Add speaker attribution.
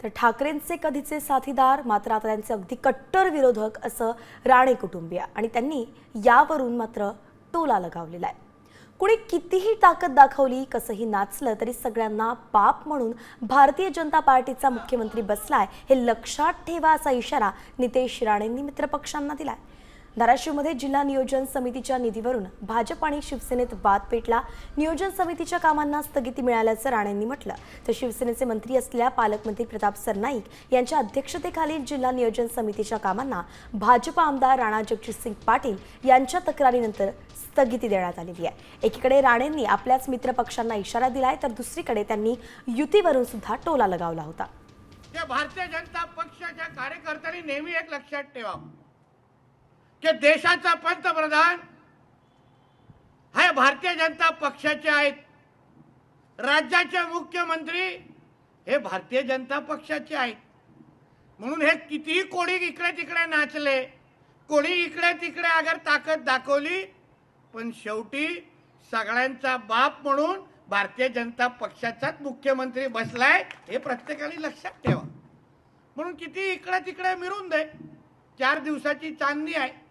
Speaker 1: तर ठाकरेंचे कधीचे साथीदार मात्र आता त्यांचे अगदी कट्टर विरोधक असं राणे कुटुंबीय आणि त्यांनी यावरून मात्र टोला लगावलेला आहे। कुणी कितीही ताकद दाखवली कसंही नाचलं तरी सगळ्यांना बाप म्हणून भारतीय जनता पार्टीचा मुख्यमंत्री बसलाय हे लक्षात ठेवा असा इशारा नितेश राणेंनी मित्रपक्षांना दिलाय। धाराशिवमध्ये जिल्हा नियोजन समितीच्या निधीवरून भाजप आणि शिवसेनेत वाद पेटला। नियोजन समितीच्या कामांना स्थगिती मिळाल्याचं राणेंनी म्हटलं। तर शिवसेनेचे मंत्री असलेल्या पालकमंत्री प्रताप सरनाईक यांच्या अध्यक्षतेखालील जिल्हा नियोजन समितीच्या कामांना भाजप आमदार राणा जगजितसिंग पाटील यांच्या तक्रारीनंतर स्थगिती देण्यात आलेली आहे। एकीकडे राणेंनी आपल्याच मित्रपक्षांना इशारा दिलाय तर दुसरीकडे त्यांनी युतीवरून सुद्धा टोला लगावला होता।
Speaker 2: भारतीय जनता पक्षाच्या कार्यकर्त्यांनी नेहमी एक लक्षात ठेवावं की देशाचा पंतप्रधान हे भारतीय जनता पक्षाचे आहेत, राज्याचे मुख्यमंत्री हे भारतीय जनता पक्षाचे आहेत। म्हणून हे कितीही कोणी इकडे तिकडे नाचले, कोणी इकडे तिकडे अगर ताकद दाखवली, पण शेवटी सगळ्यांचा बाप म्हणून भारतीय जनता पक्षाचाच मुख्यमंत्री बसलाय हे प्रत्येकाने लक्षात ठेवा। म्हणून किती इकडे तिकडे मिळून दे, 4 दिवसाची चांदणी आहे।